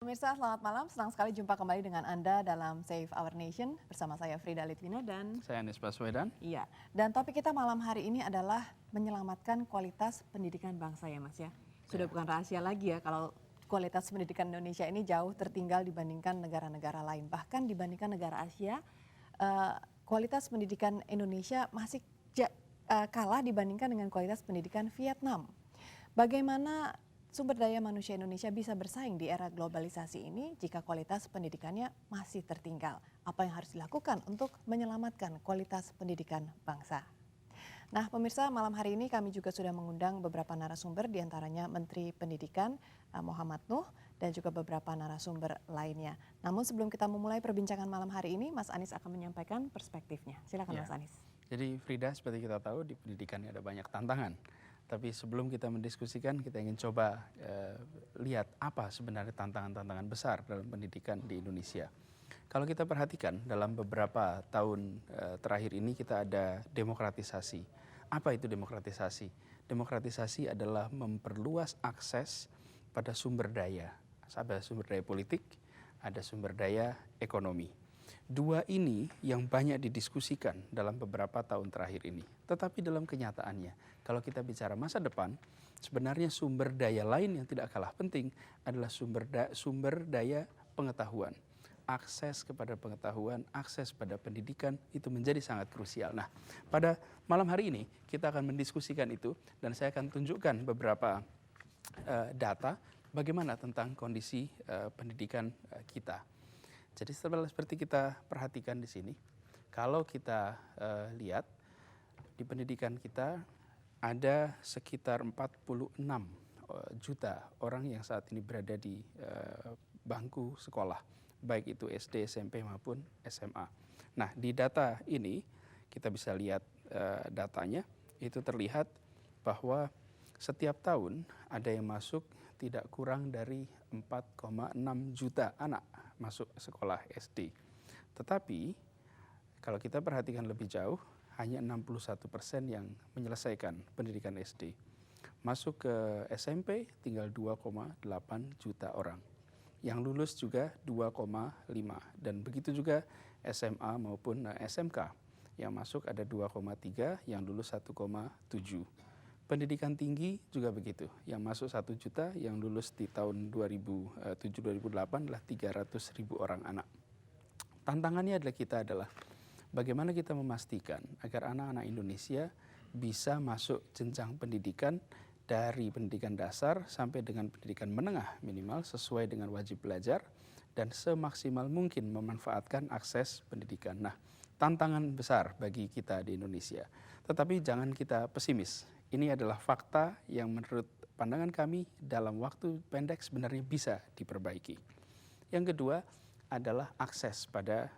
Pemirsa, selamat malam. Senang sekali jumpa kembali dengan Anda dalam Save Our Nation bersama saya Frida Litwina dan Saya Anies Baswedan. iya. Dan topik kita malam hari ini adalah menyelamatkan kualitas pendidikan bangsa ya Mas ya. Sudah bukan rahasia lagi ya kalau kualitas pendidikan Indonesia ini jauh tertinggal dibandingkan negara-negara lain. Bahkan dibandingkan negara Asia, kualitas pendidikan Indonesia masih kalah dibandingkan dengan kualitas pendidikan Vietnam. Bagaimana sumber daya manusia Indonesia bisa bersaing di era globalisasi ini jika kualitas pendidikannya masih tertinggal? Apa yang harus dilakukan untuk menyelamatkan kualitas pendidikan bangsa? Nah, pemirsa, malam hari ini kami juga sudah mengundang beberapa narasumber, diantaranya Menteri Pendidikan Muhammad Nuh dan juga beberapa narasumber lainnya. Namun sebelum kita memulai perbincangan malam hari ini, Mas Anies akan menyampaikan perspektifnya. Silakan Mas Anies. Jadi Frida, seperti kita tahu di pendidikan ada banyak tantangan. Tapi sebelum kita mendiskusikan, kita ingin coba lihat apa sebenarnya tantangan-tantangan besar dalam pendidikan di Indonesia. Kalau kita perhatikan dalam beberapa tahun terakhir ini kita ada demokratisasi. Apa itu demokratisasi? Demokratisasi adalah memperluas akses pada sumber daya. Ada sumber daya politik, ada sumber daya ekonomi. Dua ini yang banyak didiskusikan dalam beberapa tahun terakhir ini. Tetapi dalam kenyataannya, kalau kita bicara masa depan, sebenarnya sumber daya lain yang tidak kalah penting adalah sumber daya pengetahuan. Akses kepada pengetahuan, akses pada pendidikan itu menjadi sangat krusial. Nah, pada malam hari ini kita akan mendiskusikan itu dan saya akan tunjukkan beberapa data bagaimana tentang kondisi pendidikan kita. Jadi seperti kita perhatikan di sini, kalau kita lihat di pendidikan kita ada sekitar 46 juta orang yang saat ini berada di bangku sekolah, baik itu SD, SMP maupun SMA. Nah, di data ini kita bisa lihat datanya, itu terlihat bahwa setiap tahun ada yang masuk tidak kurang dari 4,6 juta anak masuk sekolah SD. Tetapi kalau kita perhatikan lebih jauh, hanya 61% yang menyelesaikan pendidikan SD. Masuk ke SMP tinggal 2,8 juta orang. Yang lulus juga 2,5 dan begitu juga SMA maupun SMK. Yang masuk ada 2,3, yang lulus 1,7. Pendidikan tinggi juga begitu, yang masuk 1 juta, yang lulus di tahun 2007-2008 adalah 300.000 orang anak. Tantangannya adalah bagaimana kita memastikan agar anak-anak Indonesia bisa masuk jenjang pendidikan dari pendidikan dasar sampai dengan pendidikan menengah minimal sesuai dengan wajib belajar dan semaksimal mungkin memanfaatkan akses pendidikan. Nah, tantangan besar bagi kita di Indonesia. Tetapi jangan kita pesimis. Ini adalah fakta yang menurut pandangan kami dalam waktu pendek sebenarnya bisa diperbaiki. Yang kedua adalah akses pada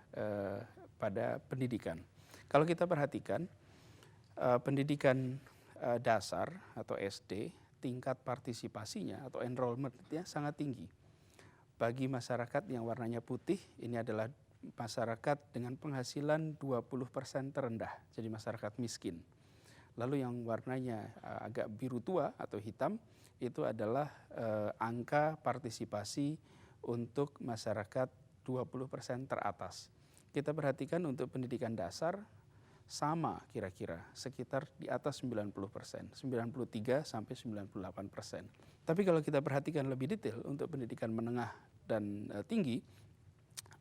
pendidikan. Kalau kita perhatikan pendidikan dasar atau SD, tingkat partisipasinya atau enrollment-nya sangat tinggi. Bagi masyarakat yang warnanya putih, ini adalah masyarakat dengan penghasilan 20% terendah, jadi masyarakat miskin. Lalu yang warnanya agak biru tua atau hitam itu adalah angka partisipasi untuk masyarakat 20% teratas. Kita perhatikan untuk pendidikan dasar sama kira-kira sekitar di atas 90%, 93 sampai 98%. Tapi kalau kita perhatikan lebih detail untuk pendidikan menengah dan tinggi,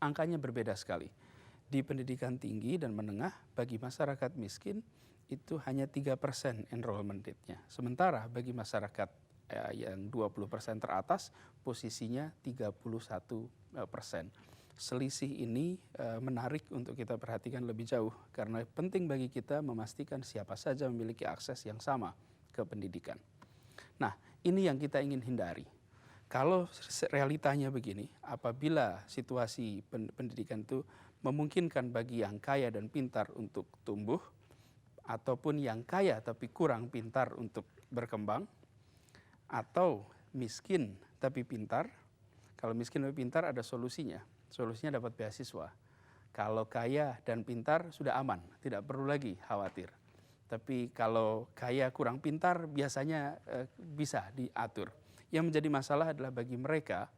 angkanya berbeda sekali. Di pendidikan tinggi dan menengah bagi masyarakat miskin itu hanya 3% enrollment rate-nya. Sementara bagi masyarakat yang 20% teratas posisinya 31%. Selisih ini menarik untuk kita perhatikan lebih jauh karena penting bagi kita memastikan siapa saja memiliki akses yang sama ke pendidikan. Nah, ini yang kita ingin hindari. Kalau realitanya begini, apabila situasi pendidikan itu memungkinkan bagi yang kaya dan pintar untuk tumbuh, ataupun yang kaya tapi kurang pintar untuk berkembang, atau miskin tapi pintar. Kalau miskin tapi pintar ada solusinya. Solusinya dapat beasiswa. Kalau kaya dan pintar sudah aman, tidak perlu lagi khawatir. Tapi kalau kaya kurang pintar biasanya bisa diatur. Yang menjadi masalah adalah bagi mereka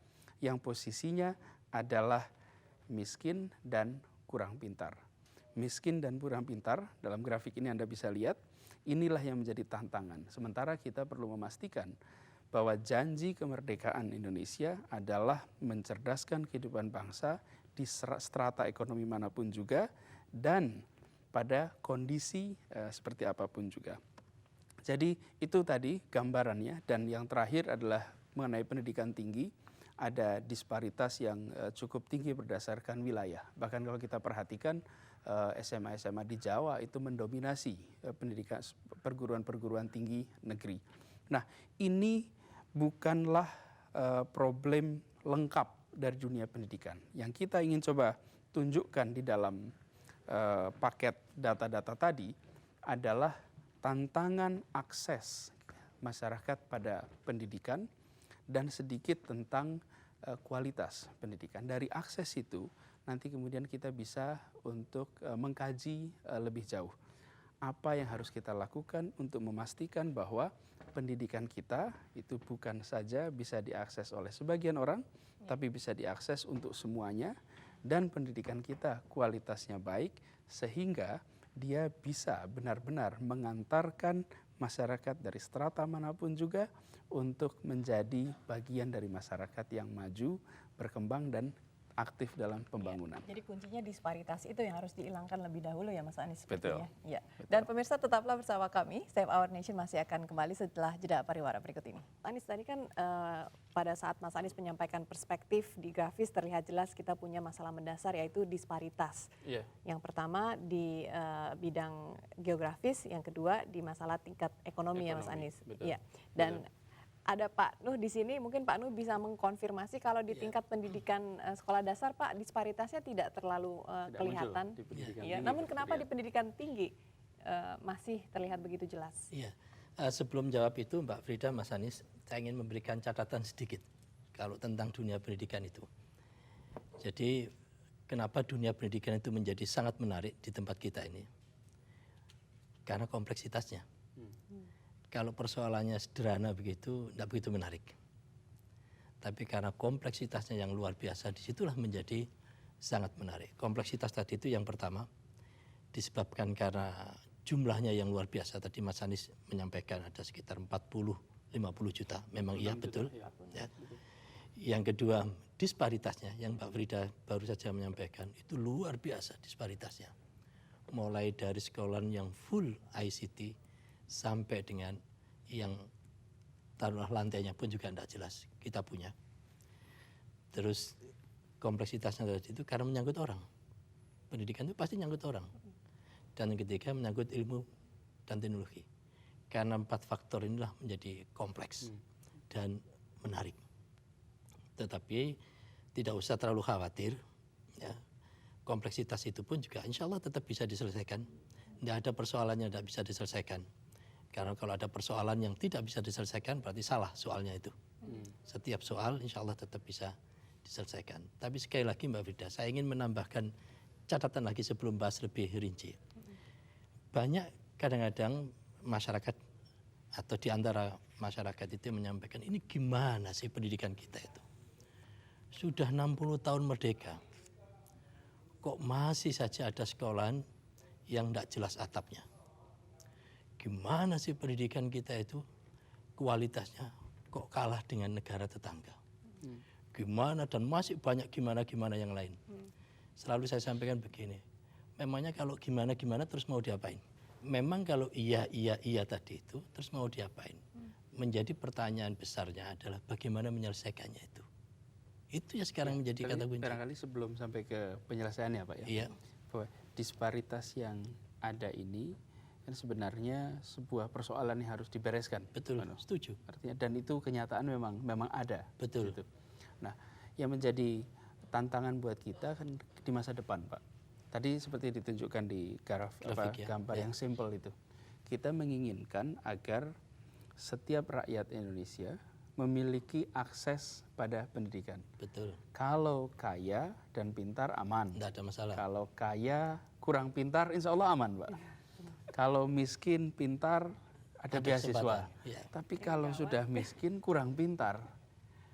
yang posisinya adalah miskin dan kurang pintar. Miskin dan kurang pintar, dalam grafik ini Anda bisa lihat, inilah yang menjadi tantangan. Sementara kita perlu memastikan bahwa janji kemerdekaan Indonesia adalah mencerdaskan kehidupan bangsa di strata ekonomi manapun juga dan pada kondisi seperti apapun juga. Jadi itu tadi gambarannya, dan yang terakhir adalah mengenai pendidikan tinggi. Ada disparitas yang cukup tinggi berdasarkan wilayah. Bahkan kalau kita perhatikan SMA-SMA di Jawa itu mendominasi pendidikan perguruan-perguruan tinggi negeri. Nah, ini bukanlah problem lengkap dari dunia pendidikan. Yang kita ingin coba tunjukkan di dalam paket data-data tadi adalah tantangan akses masyarakat pada pendidikan dan sedikit tentang kualitas pendidikan. Dari akses itu nanti kemudian kita bisa untuk mengkaji lebih jauh apa yang harus kita lakukan untuk memastikan bahwa pendidikan kita itu bukan saja bisa diakses oleh sebagian orang, tapi bisa diakses untuk semuanya, dan pendidikan kita kualitasnya baik sehingga dia bisa benar-benar mengantarkan masyarakat dari strata manapun juga untuk menjadi bagian dari masyarakat yang maju, berkembang, dan aktif dalam pembangunan. Ya, jadi kuncinya disparitas itu yang harus dihilangkan lebih dahulu ya Mas Anies. Betul. Ya. Dan pemirsa tetaplah bersama kami, Save Our Nation masih akan kembali setelah jeda pariwara berikut ini. Anies, tadi kan pada saat Mas Anies menyampaikan perspektif di grafis terlihat jelas kita punya masalah mendasar yaitu disparitas. Yeah. Yang pertama di bidang geografis, yang kedua di masalah tingkat ekonomi ya Mas Anies. Iya. Dan ada Pak Nuh di sini, mungkin Pak Nuh bisa mengkonfirmasi kalau di tingkat pendidikan sekolah dasar Pak disparitasnya tidak terlalu kelihatan. Ya, namun kenapa di pendidikan tinggi masih terlihat begitu jelas? Iya, sebelum jawab itu Mbak Frida, Mas Anies, saya ingin memberikan catatan sedikit kalau tentang dunia pendidikan itu. Jadi kenapa dunia pendidikan itu menjadi sangat menarik di tempat kita ini? Karena kompleksitasnya. Kalau persoalannya sederhana begitu, tidak begitu menarik. Tapi karena kompleksitasnya yang luar biasa, disitulah menjadi sangat menarik. Kompleksitas tadi itu yang pertama, disebabkan karena jumlahnya yang luar biasa. Tadi Mas Anies menyampaikan ada sekitar 40-50 juta. Memang iya, betul. Ya. Yang kedua, disparitasnya yang Mbak Frida baru saja menyampaikan, itu luar biasa disparitasnya. Mulai dari sekolah yang full ICT, sampai dengan yang taruhlah lantainya pun juga tidak jelas kita punya. Terus kompleksitasnya tadi itu karena menyangkut orang. Pendidikan itu pasti menyangkut orang. Dan yang ketiga menyangkut ilmu dan teknologi. Karena 4 faktor inilah menjadi kompleks dan menarik. Tetapi tidak usah terlalu khawatir. Ya. Kompleksitas itu pun juga insya Allah tetap bisa diselesaikan. Tidak ada persoalannya tidak bisa diselesaikan. Karena kalau ada persoalan yang tidak bisa diselesaikan berarti salah soalnya itu. Setiap soal insya Allah tetap bisa diselesaikan. Tapi sekali lagi Mbak Frida, saya ingin menambahkan catatan lagi sebelum bahas lebih rinci. Banyak kadang-kadang masyarakat atau di antara masyarakat itu menyampaikan, ini gimana sih pendidikan kita itu? Sudah 60 tahun merdeka, kok masih saja ada sekolahan yang tidak jelas atapnya. Gimana sih pendidikan kita itu kualitasnya kok kalah dengan negara tetangga? Gimana, dan masih banyak gimana-gimana yang lain. Selalu saya sampaikan begini, memangnya kalau gimana-gimana terus mau diapain? Memang kalau iya tadi itu terus mau diapain? Menjadi pertanyaan besarnya adalah bagaimana menyelesaikannya itu. Itu ya sekarang menjadi kata kunci. Barangkali sebelum sampai ke penyelesaiannya Pak ya. Iya. Bahwa disparitas yang ada ini kan sebenarnya sebuah persoalan yang harus dibereskan. Betul, setuju. Artinya, dan itu kenyataan memang ada. Betul. Gitu. Nah, yang menjadi tantangan buat kita kan di masa depan, Pak. Tadi seperti ditunjukkan di grafik, gambar yang simple itu. Kita menginginkan agar setiap rakyat Indonesia memiliki akses pada pendidikan. Betul. Kalau kaya dan pintar aman. Tidak ada masalah. Kalau kaya kurang pintar, insya Allah aman, Pak. Kalau miskin pintar ada beasiswa. Ya. Tapi kalau sudah miskin kurang pintar,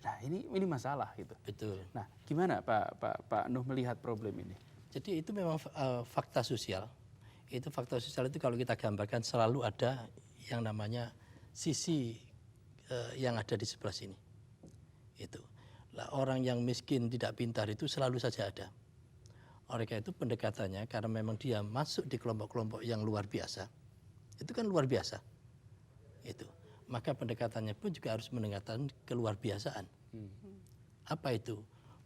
Nah ini masalah gitu. Betul. Nah gimana Pak Nuh melihat problem ini? Jadi itu memang fakta sosial. Itu fakta sosial itu kalau kita gambarkan selalu ada yang namanya sisi yang ada di sebelah sini. Itu. Lah, orang yang miskin tidak pintar itu selalu saja ada. Oleh karena itu pendekatannya karena memang dia masuk di kelompok-kelompok yang luar biasa. Itu kan luar biasa. Itu. Maka pendekatannya pun juga harus mendekatkan keluarbiasaan. Apa itu?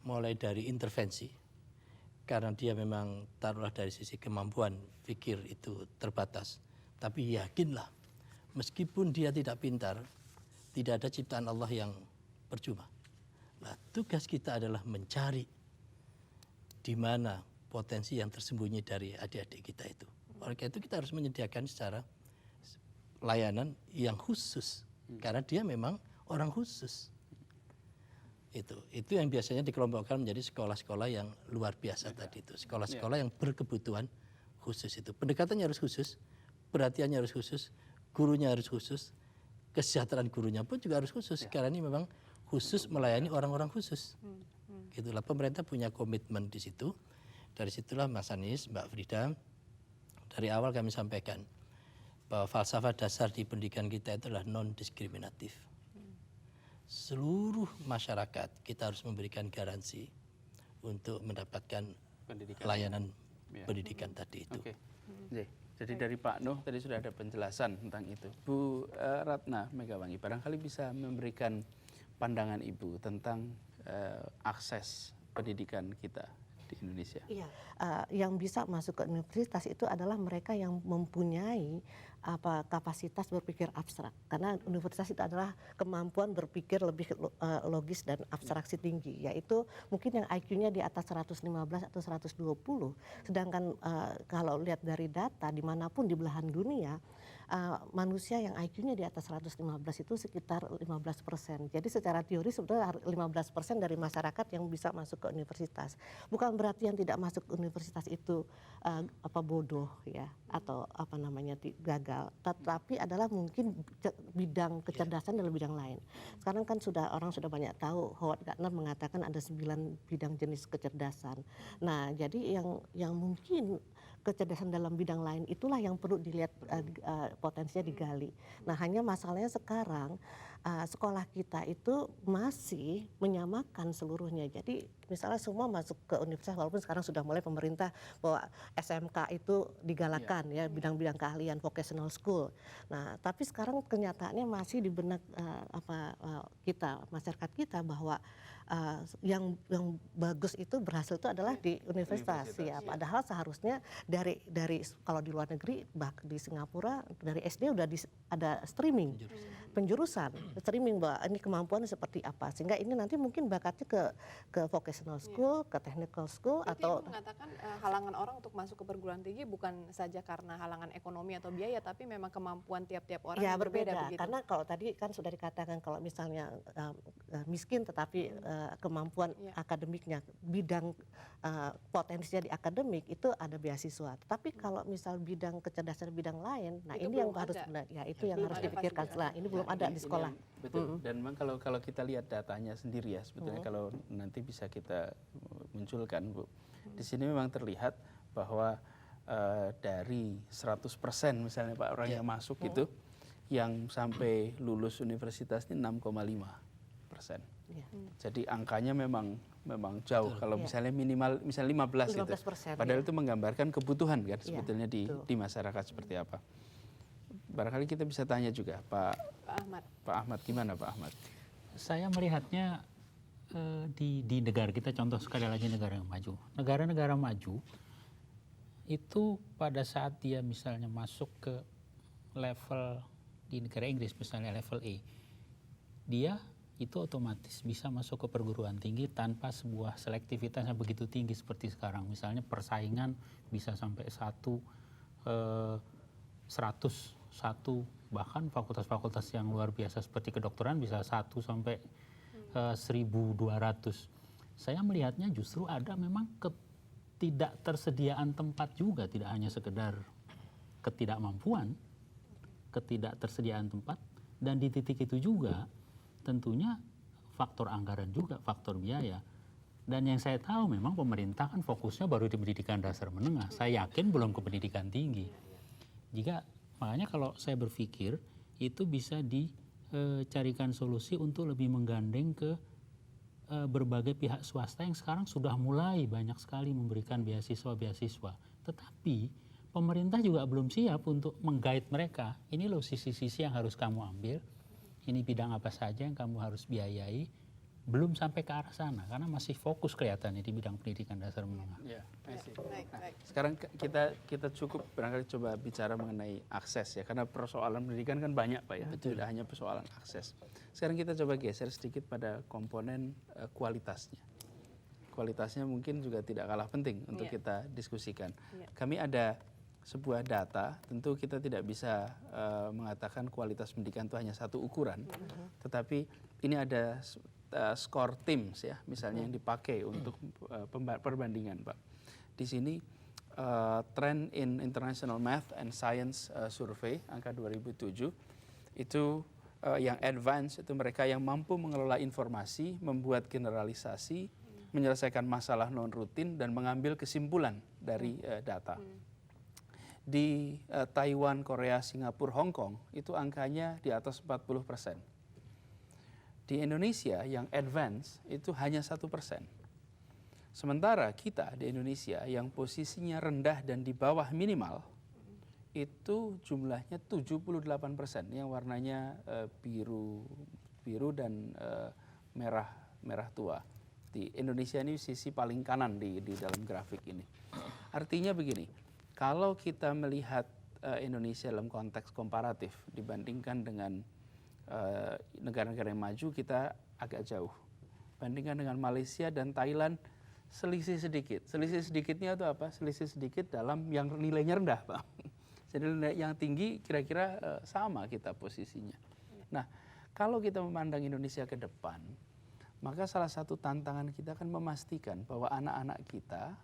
Mulai dari intervensi, karena dia memang taruhlah dari sisi kemampuan pikir itu terbatas. Tapi yakinlah, meskipun dia tidak pintar, tidak ada ciptaan Allah yang percuma. Nah, tugas kita adalah mencari di mana potensi yang tersembunyi dari adik-adik kita itu. Oleh karena itu kita harus menyediakan secara layanan yang khusus karena dia memang orang khusus. Itu yang biasanya dikelompokkan menjadi sekolah-sekolah yang luar biasa tadi itu, sekolah-sekolah yang berkebutuhan khusus itu. Pendekatannya harus khusus, perhatiannya harus khusus, gurunya harus khusus, kesejahteraan gurunya pun juga harus khusus karena ini memang khusus melayani orang-orang khusus. Gitulah pemerintah punya komitmen di situ. Dari situlah Mas Anies, Mbak Frida, dari awal kami sampaikan bahwa falsafah dasar di pendidikan kita itu adalah non-diskriminatif. Seluruh masyarakat kita harus memberikan garansi untuk mendapatkan layanan pendidikan tadi itu. Oke. Jadi dari Pak Nuh tadi sudah ada penjelasan tentang itu. Bu Ratna Megawangi, barangkali bisa memberikan pandangan Ibu tentang akses pendidikan kita di Indonesia. Iya, yang bisa masuk ke universitas itu adalah mereka yang mempunyai kapasitas berpikir abstrak. Karena universitas itu adalah kemampuan berpikir lebih logis dan abstraksi tinggi, yaitu mungkin yang IQ-nya di atas 115 atau 120. Sedangkan kalau lihat dari data dimanapun di belahan dunia, manusia yang IQ-nya di atas 115 itu sekitar 15%. Jadi secara teori sebenarnya 15% dari masyarakat yang bisa masuk ke universitas. Bukan berarti yang tidak masuk ke universitas itu bodoh ya atau gagal. Tetapi adalah mungkin bidang kecerdasan dalam bidang lain. Sekarang kan orang sudah banyak tahu, Howard Gardner mengatakan ada 9 bidang jenis kecerdasan. Nah, jadi yang mungkin kecerdasan dalam bidang lain itulah yang perlu dilihat potensinya digali. Nah, hanya masalahnya sekarang sekolah kita itu masih menyamakan seluruhnya. Jadi misalnya semua masuk ke universitas, walaupun sekarang sudah mulai pemerintah bahwa SMK itu digalakan ya, bidang-bidang keahlian vocational school. Nah, tapi sekarang kenyataannya masih di benak kita, masyarakat kita bahwa yang bagus itu berhasil itu adalah di universitas ya. Padahal seharusnya dari kalau di luar negeri, di Singapura dari SD udah ada streaming penjurusan streaming bahwa ini kemampuan seperti apa, sehingga ini nanti mungkin bakatnya ke vocational school, ke technical school. Berarti atau Ibu mengatakan halangan orang untuk masuk ke perguruan tinggi bukan saja karena halangan ekonomi atau biaya, tapi memang kemampuan tiap-tiap orang ya yang berbeda begitu. Karena kalau tadi kan sudah dikatakan kalau misalnya miskin tetapi kemampuan akademiknya, bidang potensinya di akademik itu ada beasiswa. Tapi kalau misal bidang kecerdasan bidang lain, nah itu ini yang belum harus ada. itu yang harus dipikirkan. Nah, ini belum ada di sekolah. Betul. Dan memang kalau kita lihat datanya sendiri ya, sebetulnya kalau nanti bisa kita munculkan, Bu. Di sini memang terlihat bahwa dari 100% misalnya Pak orang yang masuk itu, yang sampai lulus universitas ini 6,5%. Jadi angkanya memang jauh. Kalau misalnya misalnya 15 itu. Padahal itu menggambarkan kebutuhan kan sebetulnya di masyarakat seperti apa. Barangkali kita bisa tanya juga Pak Ahmad. Pak Ahmad, gimana Pak Ahmad? Saya melihatnya di negara kita, contoh sekali lagi negara yang maju. Negara-negara maju itu pada saat dia misalnya masuk ke level di negara Inggris misalnya level A, dia itu otomatis bisa masuk ke perguruan tinggi tanpa sebuah selektivitas yang begitu tinggi seperti sekarang. Misalnya persaingan bisa sampai 100, bahkan fakultas-fakultas yang luar biasa seperti kedokteran bisa 1 sampai 1.200. Saya melihatnya justru ada memang ketidaktersediaan tempat juga, tidak hanya sekedar ketidakmampuan, ketidaktersediaan tempat, dan di titik itu juga tentunya faktor anggaran juga, faktor biaya. Dan yang saya tahu memang pemerintah kan fokusnya baru di pendidikan dasar menengah. Saya yakin belum ke pendidikan tinggi. Makanya kalau saya berpikir itu bisa dicarikan solusi untuk lebih menggandeng ke berbagai pihak swasta yang sekarang sudah mulai banyak sekali memberikan beasiswa-beasiswa. Tetapi pemerintah juga belum siap untuk meng-guide mereka. Ini loh sisi-sisi yang harus kamu ambil. Ini bidang apa saja yang kamu harus biayai. Belum sampai ke arah sana karena masih fokus kelihatannya di bidang pendidikan dasar menengah. Ya, I see. Baik. Sekarang kita cukup barangkali coba bicara mengenai akses ya, karena persoalan pendidikan kan banyak Pak ya, tidak hanya persoalan akses. Sekarang kita coba geser sedikit pada komponen kualitasnya. Kualitasnya mungkin juga tidak kalah penting untuk kita diskusikan. Kami ada sebuah data, tentu kita tidak bisa mengatakan kualitas pendidikan itu hanya satu ukuran, tetapi ini ada skor TIMSS ya, misalnya yang dipakai untuk perbandingan Pak. Di sini Trend in International Math and Science Survey angka 2007 itu yang advance itu mereka yang mampu mengelola informasi, membuat generalisasi, menyelesaikan masalah non rutin dan mengambil kesimpulan dari data. Di Taiwan, Korea, Singapura, Hong Kong itu angkanya di atas 40%. Di Indonesia yang advance itu hanya 1%. Sementara kita di Indonesia yang posisinya rendah dan di bawah minimal itu jumlahnya 78%, yang warnanya biru dan merah tua. Di Indonesia ini sisi paling kanan di dalam grafik ini. Artinya begini, kalau kita melihat Indonesia dalam konteks komparatif dibandingkan dengan negara-negara yang maju, kita agak jauh. Bandingkan dengan Malaysia dan Thailand, selisih sedikit. Selisih sedikitnya itu apa? Selisih sedikit dalam yang nilainya rendah, Pak. Jadi yang tinggi kira-kira sama kita posisinya. Nah, kalau kita memandang Indonesia ke depan, maka salah satu tantangan kita akan memastikan bahwa anak-anak kita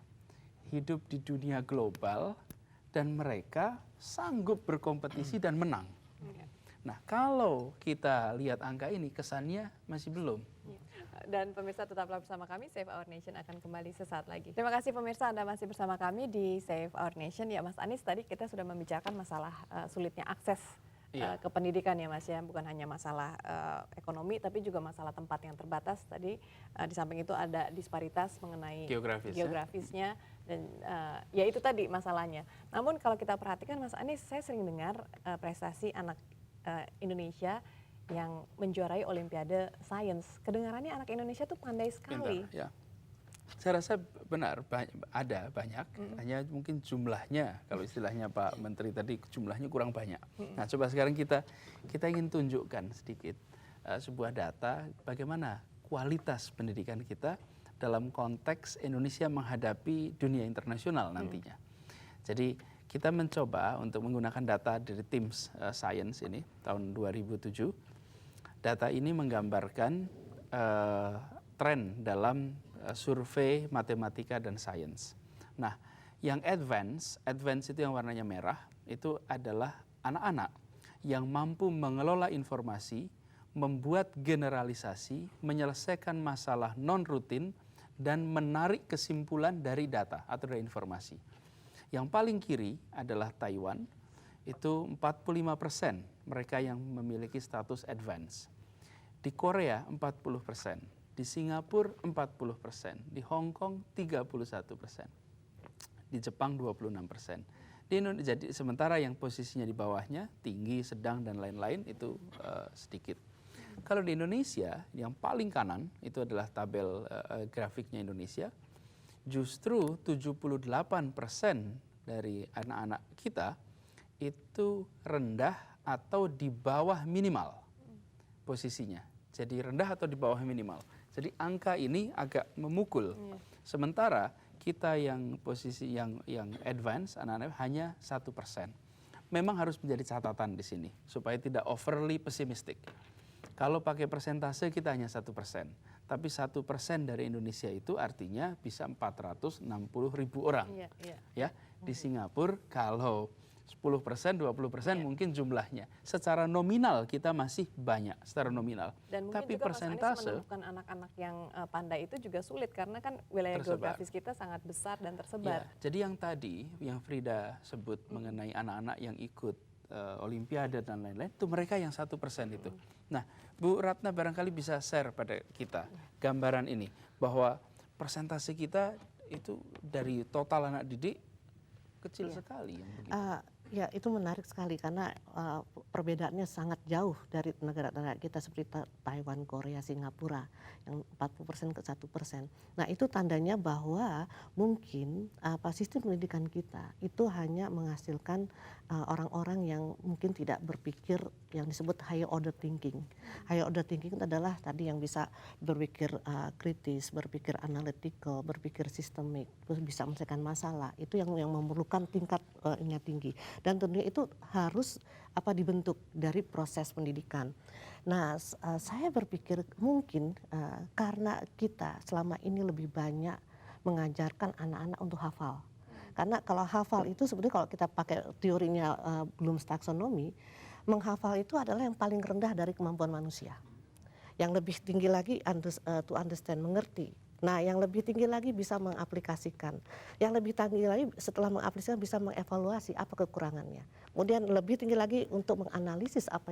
hidup di dunia global dan mereka sanggup berkompetisi dan menang. Nah, kalau kita lihat angka ini, kesannya masih belum. Dan pemirsa tetaplah bersama kami, Save Our Nation akan kembali sesaat lagi. Terima kasih pemirsa, Anda masih bersama kami di Save Our Nation. Ya Mas Anies, tadi kita sudah membicarakan masalah sulitnya akses ke pendidikan ya Mas ya. Bukan hanya masalah ekonomi, tapi juga masalah tempat yang terbatas. Tadi di samping itu ada disparitas mengenai geografisnya. Dan ya itu tadi masalahnya. Namun kalau kita perhatikan Mas Anies, saya sering dengar prestasi anak Indonesia yang menjuarai Olimpiade Sains. Kedengarannya anak Indonesia tuh pandai sekali. Pintar, ya. Saya rasa benar, ada banyak, hanya mungkin jumlahnya, kalau istilahnya Pak Menteri tadi, jumlahnya kurang banyak. Nah, coba sekarang kita ingin tunjukkan sedikit sebuah data bagaimana kualitas pendidikan kita dalam konteks Indonesia menghadapi dunia internasional nantinya. Jadi kita mencoba untuk menggunakan data dari TIMSS Science ini tahun 2007. Data ini menggambarkan tren dalam survei matematika dan sains. Nah, yang advance itu yang warnanya merah, itu adalah anak-anak yang mampu mengelola informasi, membuat generalisasi, menyelesaikan masalah non rutin, dan menarik kesimpulan dari data atau dari informasi. Yang paling kiri adalah Taiwan, itu 45% mereka yang memiliki status advance. Di Korea 40%, di Singapura 40%, di Hong Kong 31%, di Jepang 26%. Jadi sementara yang posisinya di bawahnya, tinggi, sedang, dan lain-lain itu sedikit. Kalau di Indonesia, yang paling kanan itu adalah tabel grafiknya Indonesia, justru 78% dari anak-anak kita itu rendah atau di bawah minimal posisinya. Jadi rendah atau di bawah minimal. Jadi angka ini agak memukul. Sementara kita yang posisi yang advance, anak-anak hanya 1%. Memang harus menjadi catatan di sini supaya tidak overly pesimistik. Kalau pakai persentase kita hanya 1%. Tapi 1% dari Indonesia itu artinya bisa 460.000 orang. Ya, di Singapura kalau 10%, 20% mungkin jumlahnya. Secara nominal kita masih banyak, secara nominal. Dan mungkin Tapi juga Mas Anies persentase menemukan anak-anak yang pandai itu juga sulit karena kan wilayah tersebar. geografis kita sangat besar dan tersebar. Ya, jadi yang tadi yang Frida sebut mengenai anak-anak yang ikut Olimpiade dan lain-lain, itu mereka yang 1% itu. Nah, Bu Ratna barangkali bisa share pada kita gambaran ini bahwa persentase kita itu dari total anak didik kecil sekali yang begitu. Ya, itu menarik sekali karena perbedaannya sangat jauh dari negara-negara kita seperti Taiwan, Korea, Singapura yang 40% ke 1%. Nah, itu tandanya bahwa mungkin sistem pendidikan kita itu hanya menghasilkan orang-orang yang mungkin tidak berpikir yang disebut higher order thinking. Higher order thinking itu adalah tadi yang bisa berpikir kritis, berpikir analytical, berpikir sistemik, terus bisa menyelesaikan masalah. Itu yang memerlukan tingkat yang tinggi. Dan tentunya itu harus dibentuk dari proses pendidikan. Nah, saya berpikir mungkin karena kita selama ini lebih banyak mengajarkan anak-anak untuk hafal. Karena kalau hafal itu sebenarnya kalau kita pakai teorinya Bloom's taxonomy, menghafal itu adalah yang paling rendah dari kemampuan manusia. Yang lebih tinggi lagi to understand, mengerti. Nah, yang lebih tinggi lagi bisa mengaplikasikan. Yang lebih tinggi lagi setelah mengaplikasikan bisa mengevaluasi apa kekurangannya. Kemudian lebih tinggi lagi untuk menganalisis apa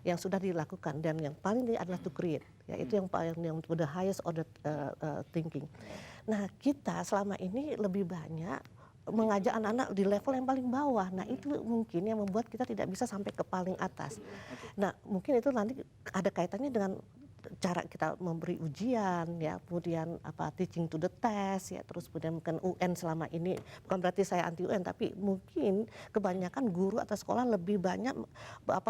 yang sudah dilakukan, dan yang paling tinggi adalah to create. Ya, itu yang the highest order thinking. Nah, kita selama ini lebih banyak mengajak anak-anak di level yang paling bawah. Nah, itu mungkin yang membuat kita tidak bisa sampai ke paling atas. Nah, mungkin itu nanti ada kaitannya dengan cara kita memberi ujian, ya, kemudian teaching to the test, ya, terus kemudian mungkin UN selama ini, bukan berarti saya anti UN, tapi mungkin kebanyakan guru atau sekolah lebih banyak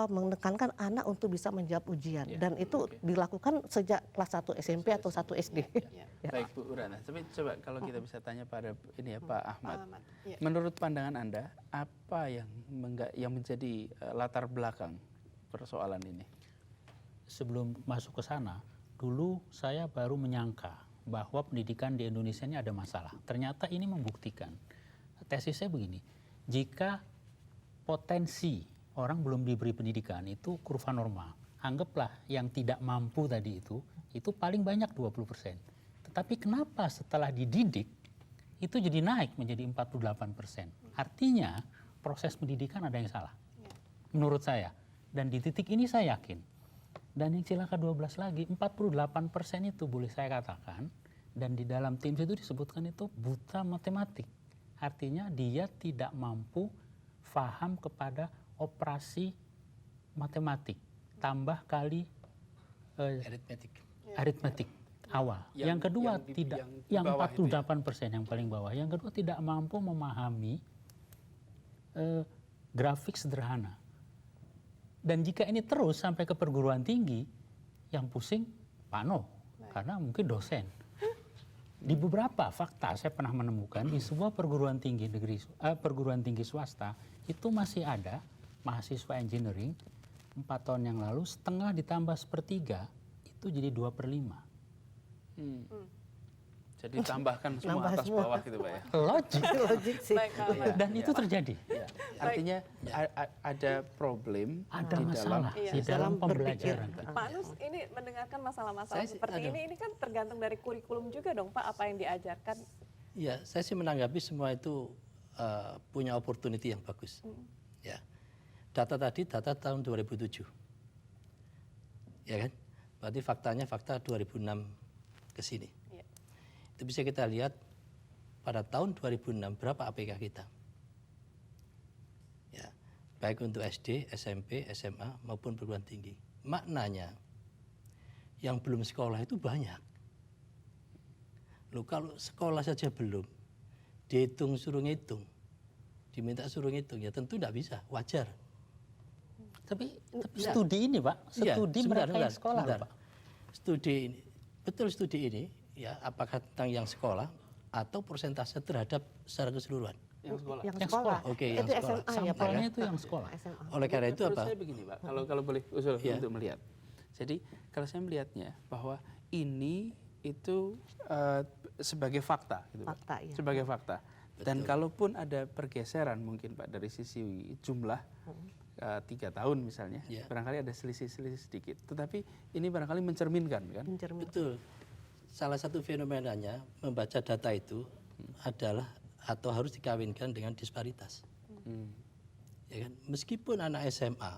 menekankan anak untuk bisa menjawab ujian, dan itu dilakukan sejak kelas 1 SMP atau 1 SD. Baik Bu Ratna, tapi coba kalau kita bisa tanya pada ini ya Pak Ahmad, menurut pandangan Anda apa yang menjadi latar belakang persoalan ini? Sebelum masuk ke sana, dulu saya baru menyangka bahwa pendidikan di Indonesia ini ada masalah. Ternyata ini membuktikan. Tesis saya begini, jika potensi orang belum diberi pendidikan itu kurva normal, anggaplah yang tidak mampu tadi itu paling banyak 20%. Tetapi kenapa setelah dididik itu jadi naik menjadi 48%? Artinya proses pendidikan ada yang salah, menurut saya. Dan di titik ini saya yakin. Dan yang cilaka 12 lagi, 48% itu boleh saya katakan, dan di dalam tim itu disebutkan itu buta matematik. Artinya dia tidak mampu paham kepada operasi matematik, tambah kali aritmetik awal. Yang kedua yang 48% yang paling bawah. Yang kedua tidak mampu memahami grafik sederhana. Dan jika ini terus sampai ke perguruan tinggi, yang pusing Pak No, karena mungkin dosen. Di beberapa fakta saya pernah menemukan di sebuah perguruan tinggi perguruan tinggi swasta itu masih ada mahasiswa engineering 4 tahun yang lalu setengah ditambah 1/3 itu jadi 2/5. Jadi tambahkan semua atas bawah gitu Pak ya. Logik sih. Dan itu terjadi. Ya. Artinya ada problem Ada di masalah di dalam pembelajaran. Pak Nus, ini mendengarkan masalah-masalah seperti ini kan tergantung dari kurikulum juga dong Pak, apa yang diajarkan. Ya, saya sih menanggapi semua itu punya opportunity yang bagus. Ya, data tahun 2007, ya kan? Berarti faktanya fakta 2006 ke sini. Itu bisa kita lihat pada tahun 2006 berapa APK kita. Ya, baik untuk SD, SMP, SMA maupun perguruan tinggi. Maknanya yang belum sekolah itu banyak. Loh, kalau sekolah saja belum, dihitung suruh ngitung, diminta suruh ngitung, ya tentu tidak bisa, wajar. Tapi studi ini Pak, studi mereka yang sekolah Pak. Studi ini, betul studi ini, ya apakah tentang yang sekolah atau persentase terhadap secara keseluruhan? Yang sekolah. Yang sekolah. Oke, itu yang sekolah. SMA ya Pak. Sampelnya itu yang sekolah. SMA. Oleh karena itu Menurut apa? saya begini Pak, kalau boleh usul untuk melihat. Jadi kalau saya melihatnya bahwa ini itu sebagai fakta, gitu, Pak. Fakta, ya. Sebagai fakta. Dan kalaupun ada pergeseran mungkin Pak dari sisi jumlah 3 tahun misalnya, Ya. barangkali ada selisih-selisih sedikit. Tetapi ini barangkali mencerminkan kan? Betul. Salah satu fenomenanya membaca data itu adalah atau harus dikawinkan dengan disparitas. Ya kan? Meskipun anak SMA,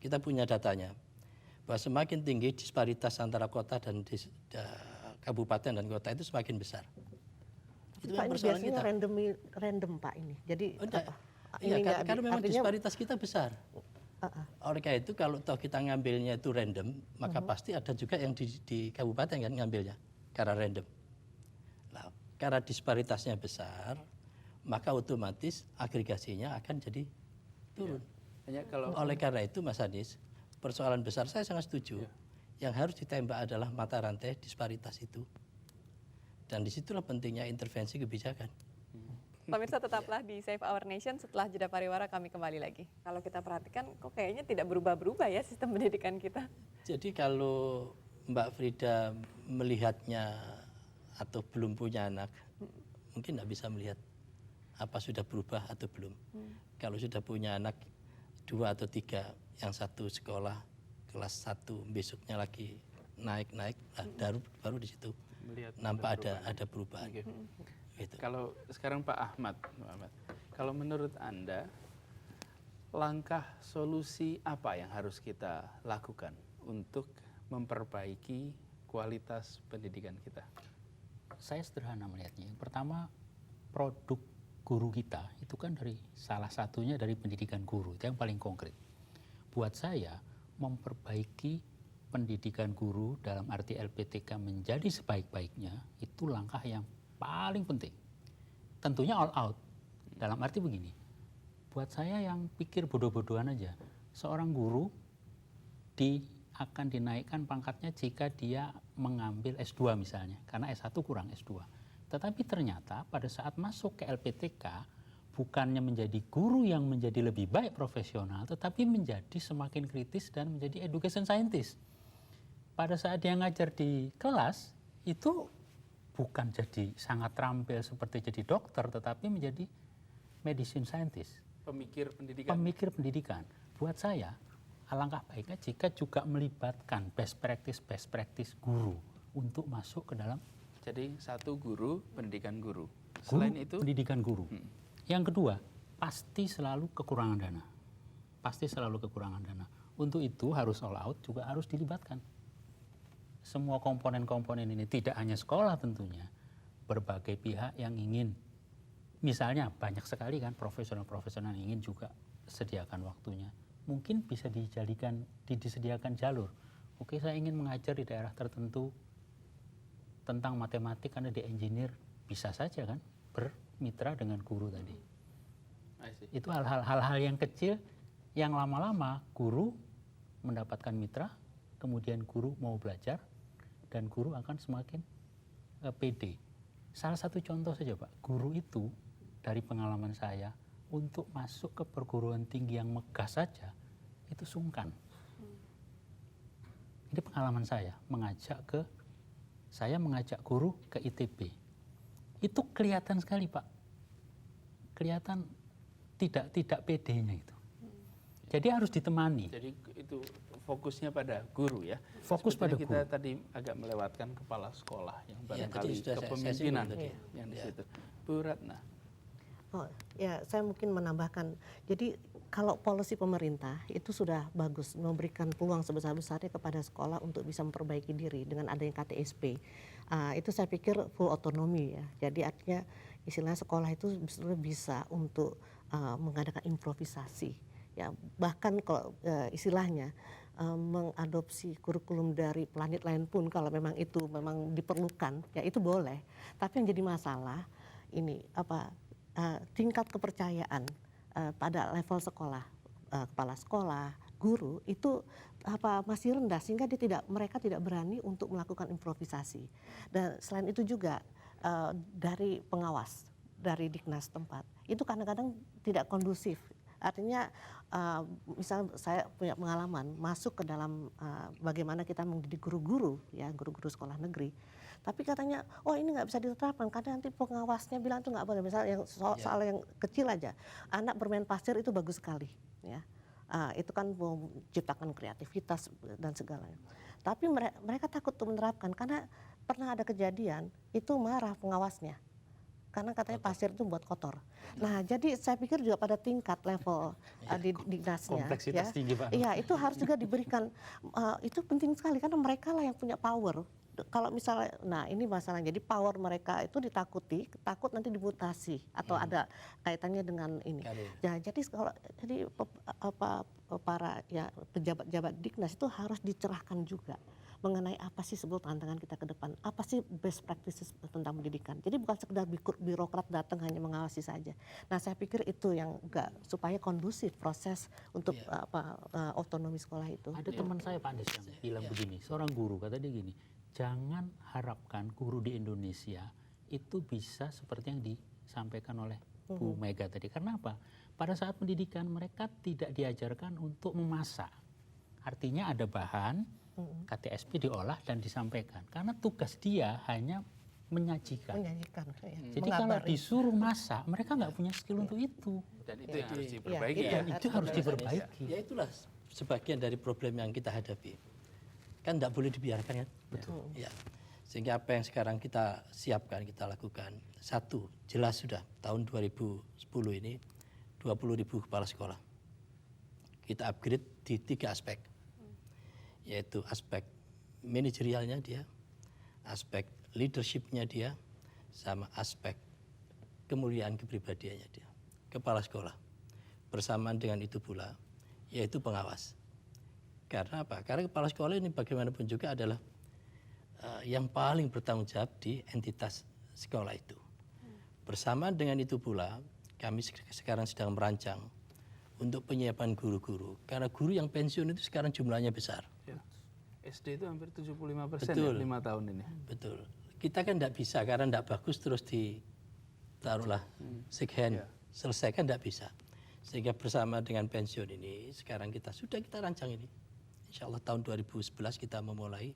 kita punya datanya bahwa semakin tinggi disparitas antara kota dan kabupaten dan kota itu semakin besar. Itu Pak, ini persoalan biasanya kita. random Pak ini. Jadi Enggak. apa? Iya, Ini karena memang artinya, disparitas kita besar. Oleh karena itu kalau toh kita ngambilnya itu random, maka pasti ada juga yang di kabupaten kan ngambilnya karena random. Nah, karena disparitasnya besar, maka otomatis agregasinya akan jadi turun. Hanya kalau Oleh karena itu Mas Anies, persoalan besar saya sangat setuju. Yang harus ditembak adalah mata rantai disparitas itu. Dan disitulah pentingnya intervensi kebijakan. Pemirsa tetaplah di Save Our Nation, setelah jeda pariwara kami kembali lagi. Kalau kita perhatikan kok kayaknya tidak berubah-berubah ya sistem pendidikan kita. Jadi kalau Mbak Frida melihatnya atau belum punya anak, mungkin tidak bisa melihat apa sudah berubah atau belum. Kalau sudah punya anak 2 atau 3, yang satu sekolah kelas 1 besoknya lagi naik, baru di situ melihat nampak ada perubahan. Oke. Gitu. Kalau sekarang Pak Ahmad, kalau menurut Anda langkah solusi apa yang harus kita lakukan untuk memperbaiki kualitas pendidikan kita? Saya sederhana melihatnya. Yang pertama, produk guru kita itu kan salah satunya dari pendidikan guru, itu yang paling konkret. Buat saya, memperbaiki pendidikan guru dalam arti LPTK menjadi sebaik-baiknya, itu langkah yang paling penting. Tentunya all out. Dalam arti begini, buat saya yang pikir bodoh-bodohan aja, seorang guru akan dinaikkan pangkatnya jika dia mengambil S2 misalnya, karena S1 kurang S2. Tetapi ternyata pada saat masuk ke LPTK, bukannya menjadi guru yang menjadi lebih baik profesional, tetapi menjadi semakin kritis dan menjadi education scientist. Pada saat dia ngajar di kelas, itu bukan jadi sangat terampil seperti jadi dokter, tetapi menjadi medicine scientist. Pemikir pendidikan. Pemikir pendidikan. Buat saya, alangkah baiknya jika juga melibatkan best practice guru untuk masuk ke dalam. Jadi satu guru, pendidikan guru. Selain itu, pendidikan guru. Yang kedua, pasti selalu kekurangan dana. Pasti selalu kekurangan dana. Untuk itu harus all out, juga harus dilibatkan. Semua komponen-komponen ini, tidak hanya sekolah tentunya, berbagai pihak yang ingin, misalnya banyak sekali kan profesional-profesional yang ingin juga sediakan waktunya. Mungkin bisa disediakan jalur. Oke, saya ingin mengajar di daerah tertentu tentang matematik karena di engineer, bisa saja kan bermitra dengan guru tadi. Itu hal-hal yang kecil yang lama-lama guru mendapatkan mitra, kemudian guru mau belajar dan guru akan semakin pede. Salah satu contoh saja Pak, guru itu dari pengalaman saya untuk masuk ke perguruan tinggi yang megah saja itu sungkan. Ini pengalaman saya mengajak guru ke ITB. Itu kelihatan sekali Pak, kelihatan tidak pedenya itu. Jadi harus ditemani. Jadi itu fokusnya pada guru ya. Fokus pada kita guru. tadi agak melewatkan kepala sekolah yang Ya, barangkali tadi sudah saya kepemimpinan singgung tadi. yang di Ya. situ. Bu Ratna. Oh, ya, saya mungkin menambahkan. Jadi kalau policy pemerintah itu sudah bagus, memberikan peluang sebesar-besarnya kepada sekolah untuk bisa memperbaiki diri dengan adanya KTSP. Itu saya pikir full otonomi ya. Jadi artinya istilahnya sekolah itu bisa untuk mengadakan improvisasi. Ya, bahkan kalau istilahnya mengadopsi kurikulum dari planet lain pun kalau memang itu memang diperlukan, ya itu boleh. Tapi yang jadi masalah ini tingkat kepercayaan pada level sekolah, kepala sekolah, guru itu masih rendah sehingga mereka tidak berani untuk melakukan improvisasi. Dan selain itu juga dari pengawas dari Diknas tempat itu kadang-kadang tidak kondusif. Artinya misal saya punya pengalaman masuk ke dalam bagaimana kita mendidik guru-guru ya, guru-guru sekolah negeri. Tapi katanya, oh ini nggak bisa diterapkan karena nanti pengawasnya bilang itu nggak boleh. Misalnya yang soal yang kecil aja, anak bermain pasir itu bagus sekali, ya. Itu kan menciptakan kreativitas dan segalanya. Tapi mereka takut untuk menerapkan karena pernah ada kejadian itu marah pengawasnya. Karena katanya pasir itu buat kotor. Nah, jadi saya pikir juga pada tingkat level di dinasnya, kompleksitas tinggi, Pak. Iya, itu harus juga diberikan. Itu penting sekali karena mereka lah yang punya power. Kalau misalnya, nah ini masalahnya. Jadi power mereka itu ditakuti, takut nanti dimutasi atau ada kaitannya dengan ini. Ya, jadi para ya pejabat-pejabat Dignas itu harus dicerahkan juga mengenai apa sih sebetulnya tantangan kita ke depan, apa sih best practices tentang pendidikan. Jadi bukan sekedar birokrat datang hanya mengawasi saja. Nah, saya pikir itu yang enggak, supaya kondusif proses untuk otonomi sekolah itu. Ada teman saya Pak Andes yang bilang begini, seorang guru kata dia gini, jangan harapkan guru di Indonesia itu bisa seperti yang disampaikan oleh Bu Mega tadi. Karena apa? Pada saat pendidikan mereka tidak diajarkan untuk memasak. Artinya ada bahan, KTSP diolah dan disampaikan. Karena tugas dia hanya menyajikan. Jadi kalau disuruh masak, mereka nggak punya skill untuk itu. Dan itu yang harus diperbaiki. Dan itu harus diperbaiki. Ya itulah sebagian dari problem yang kita hadapi. Kan tidak boleh dibiarkan, kan? Betul. Ya. Sehingga apa yang sekarang kita siapkan, kita lakukan. Satu, jelas sudah tahun 2010 ini 20.000 kepala sekolah. Kita upgrade di 3 aspek. Yaitu aspek manajerialnya dia, aspek leadershipnya dia, sama aspek kemuliaan kepribadiannya dia. Kepala sekolah. Bersamaan dengan itu pula, yaitu pengawas. Karena apa? Karena kepala sekolah ini bagaimanapun juga adalah yang paling bertanggung jawab di entitas sekolah itu. Bersamaan dengan itu pula, kami sekarang sedang merancang untuk penyiapan guru-guru. Karena guru yang pensiun itu sekarang jumlahnya besar. Ya. SD itu hampir 75% Betul. ya, 5 tahun ini. Betul. Kita kan tidak bisa karena tidak bagus terus ditaruhlah second selesaikan tidak bisa. Sehingga bersama dengan pensiun ini sekarang kita rancang ini. Insya Allah tahun 2011 kita memulai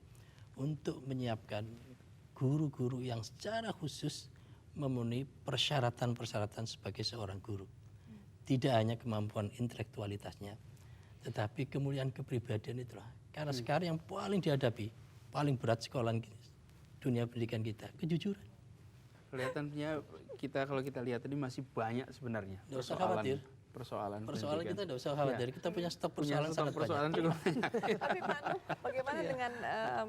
untuk menyiapkan guru-guru yang secara khusus memenuhi persyaratan-persyaratan sebagai seorang guru. Tidak hanya kemampuan intelektualitasnya, tetapi kemuliaan kepribadian itulah. Karena sekarang yang paling dihadapi, paling berat sekolah dunia pendidikan kita, kejujuran. Kelihatannya kita kalau kita lihat ini masih banyak sebenarnya Nggak usah khawatir. persoalan Kita tidak usah khawatir. Kita punya stok persoalan sangat persoalan banyak. cukup banyak. Tapi Pak Nuh, bagaimana dengan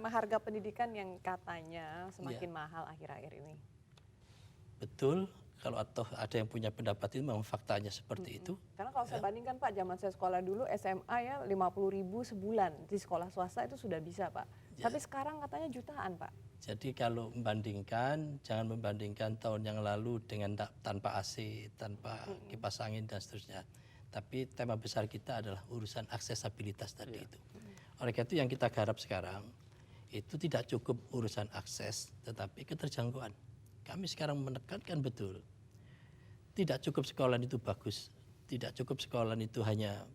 harga pendidikan yang katanya semakin mahal akhir-akhir ini? Betul. Kalau ada yang punya pendapat itu memang faktanya seperti itu. Karena kalau saya bandingkan Pak, zaman saya sekolah dulu SMA ya 50.000 sebulan. Di sekolah swasta itu sudah bisa Pak. Tapi sekarang katanya jutaan Pak. Jadi kalau membandingkan, jangan membandingkan tahun yang lalu dengan tanpa AC, tanpa kipas angin dan seterusnya. Tapi tema besar kita adalah urusan aksesabilitas tadi itu. Oleh karena itu yang kita garap sekarang, itu tidak cukup urusan akses, tetapi keterjangkauan. Kami sekarang menekankan betul, tidak cukup sekolah itu bagus, tidak cukup sekolah itu hanya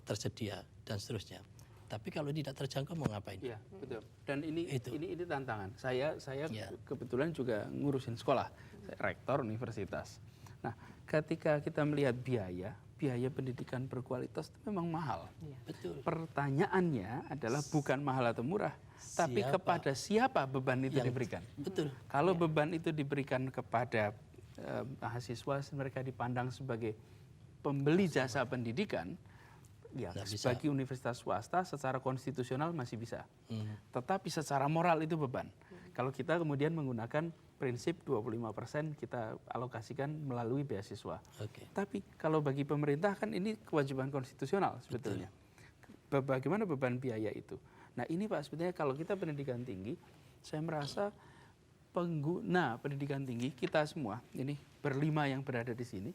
tersedia dan seterusnya. Tapi kalau tidak terjangkau mau ngapain? Iya, betul. Dan ini tantangan. Saya kebetulan juga ngurusin sekolah, saya rektor universitas. Nah, ketika kita melihat biaya pendidikan berkualitas itu memang mahal. Betul. Pertanyaannya adalah bukan mahal atau murah, tapi kepada siapa beban itu diberikan. Betul. Kalau beban itu diberikan kepada mahasiswa, mereka dipandang sebagai pembeli jasa pendidikan, ya bagi universitas swasta secara konstitusional masih bisa. Tetapi secara moral itu beban. Kalau kita kemudian menggunakan prinsip 25% kita alokasikan melalui beasiswa. Tapi kalau bagi pemerintah kan ini kewajiban konstitusional sebetulnya. Bagaimana beban biaya itu? Nah ini Pak, sebetulnya kalau kita pendidikan tinggi, saya merasa pengguna pendidikan tinggi kita semua, ini berlima yang berada di sini,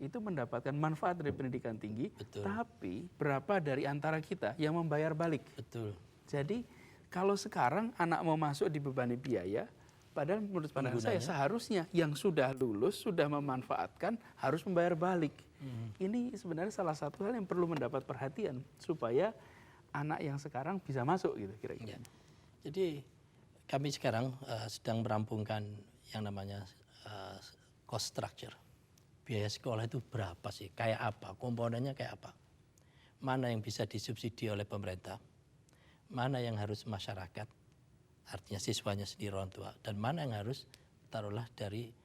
itu mendapatkan manfaat dari pendidikan tinggi, tapi berapa dari antara kita yang membayar balik? Betul. Jadi kalau sekarang anak mau masuk dibebani biaya, padahal menurut pandangan saya seharusnya yang sudah lulus, sudah memanfaatkan harus membayar balik. Ini sebenarnya salah satu hal yang perlu mendapat perhatian supaya anak yang sekarang bisa masuk gitu kira-kira. Ya. Jadi kami sekarang sedang merampungkan yang namanya cost structure. Biaya sekolah itu berapa sih? Kayak apa? Komponennya kayak apa? Mana yang bisa disubsidi oleh pemerintah? Mana yang harus masyarakat? Artinya siswanya sendiri, orang tua. Dan mana yang harus taruhlah dari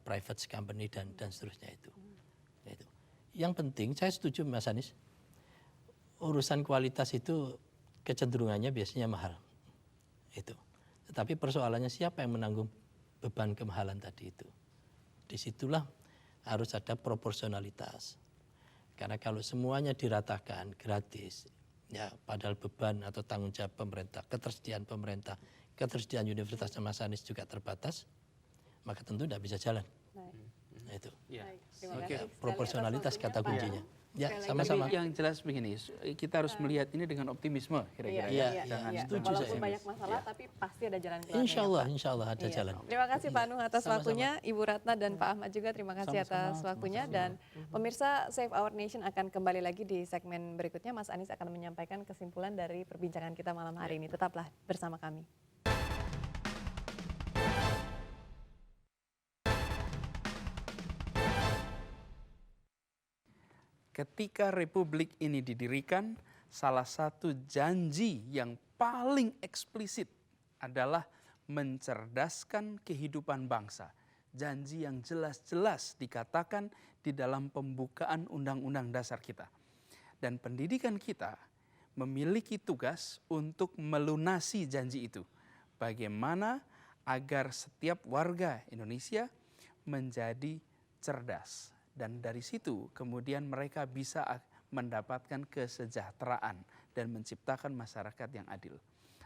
private company dan seterusnya itu. Itu. Yang penting, saya setuju Mas Anies, urusan kualitas itu kecenderungannya biasanya mahal. Itu. Tetapi persoalannya siapa yang menanggung beban kemahalan tadi itu. Disitulah harus ada proporsionalitas. Karena kalau semuanya diratakan gratis, ya padahal beban atau tanggung jawab pemerintah, ketersediaan pemerintah, ketersediaan universitas Mas Anies juga terbatas, maka tentu tidak bisa jalan. Nah, itu. Ya. Terima Oke. kasih sekali Proporsionalitas atas waktunya, kata Pak. kuncinya. Ya, Sekali lagi. sama-sama. Tapi yang jelas begini, kita harus melihat ini dengan optimisme kira-kira. Iya, ya. Jangan setuju Walaupun saya. banyak masalah, tapi pasti ada jalan keluar. Insya Allah ada Iya. jalan. Terima kasih Pak Nuh atas Sama-sama. waktunya, Ibu Ratna dan Pak Ahmad juga terima kasih atas waktunya. Dan pemirsa Save Our Nation akan kembali lagi di segmen berikutnya. Mas Anies akan menyampaikan kesimpulan dari perbincangan kita malam hari ini. Tetaplah bersama kami. Ketika republik ini didirikan, salah satu janji yang paling eksplisit adalah mencerdaskan kehidupan bangsa. Janji yang jelas-jelas dikatakan di dalam pembukaan Undang-Undang Dasar kita. Dan pendidikan kita memiliki tugas untuk melunasi janji itu. Bagaimana agar setiap warga Indonesia menjadi cerdas. Dan dari situ kemudian mereka bisa mendapatkan kesejahteraan dan menciptakan masyarakat yang adil.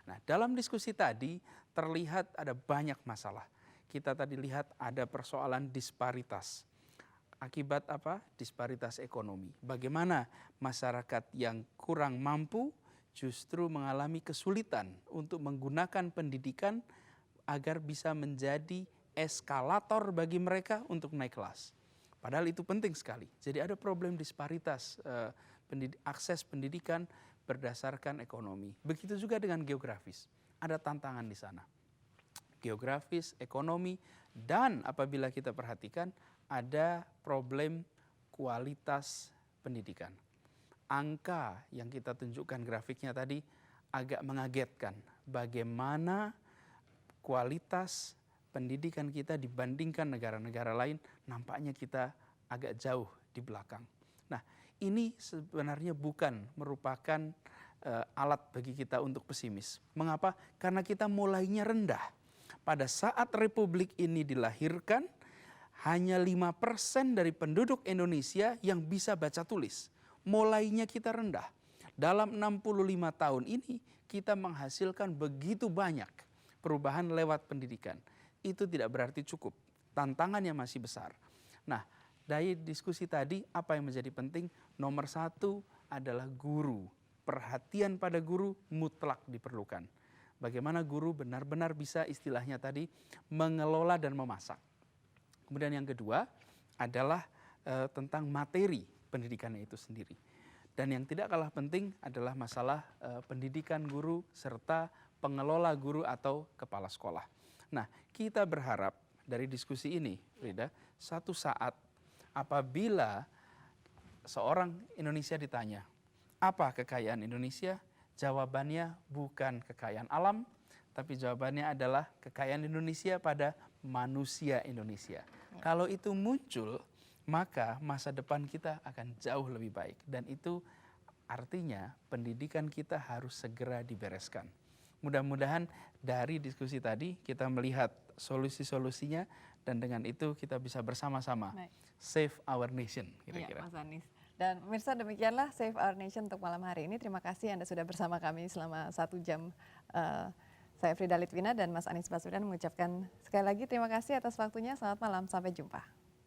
Nah, dalam diskusi tadi terlihat ada banyak masalah. Kita tadi lihat ada persoalan disparitas. Akibat apa? Disparitas ekonomi. Bagaimana masyarakat yang kurang mampu justru mengalami kesulitan untuk menggunakan pendidikan agar bisa menjadi eskalator bagi mereka untuk naik kelas. Padahal itu penting sekali. Jadi ada problem disparitas akses pendidikan berdasarkan ekonomi. Begitu juga dengan geografis. Ada tantangan di sana. Geografis, ekonomi, dan apabila kita perhatikan ada problem kualitas pendidikan. Angka yang kita tunjukkan grafiknya tadi agak mengagetkan. Bagaimana kualitas pendidikan kita dibandingkan negara-negara lain, nampaknya kita agak jauh di belakang. Nah, ini sebenarnya bukan merupakan alat bagi kita untuk pesimis. Mengapa? Karena kita mulainya rendah. Pada saat republik ini dilahirkan, hanya 5% dari penduduk Indonesia yang bisa baca tulis. Mulainya kita rendah. Dalam 65 tahun ini, kita menghasilkan begitu banyak perubahan lewat pendidikan. Itu tidak berarti cukup. Tantangannya masih besar. Nah, dari diskusi tadi, apa yang menjadi penting? Nomor satu adalah guru. Perhatian pada guru mutlak diperlukan. Bagaimana guru benar-benar bisa istilahnya tadi mengelola dan memasak. Kemudian yang kedua adalah tentang materi pendidikannya itu sendiri. Dan yang tidak kalah penting adalah masalah pendidikan guru serta pengelola guru atau kepala sekolah. Nah, kita berharap dari diskusi ini, Frida, satu saat apabila seorang Indonesia ditanya, apa kekayaan Indonesia? Jawabannya bukan kekayaan alam, tapi jawabannya adalah kekayaan Indonesia pada manusia Indonesia. Kalau itu muncul, maka masa depan kita akan jauh lebih baik. Dan itu artinya pendidikan kita harus segera dibereskan. Mudah-mudahan dari diskusi tadi kita melihat solusi-solusinya dan dengan itu kita bisa bersama-sama save our nation kira-kira. Iya, Mas Anies. Dan pemirsa demikianlah Save Our Nation untuk malam hari ini. Terima kasih Anda sudah bersama kami selama 1 jam. Saya Frida Litwina dan Mas Anies Baswedan mengucapkan sekali lagi terima kasih atas waktunya. Selamat malam, sampai jumpa.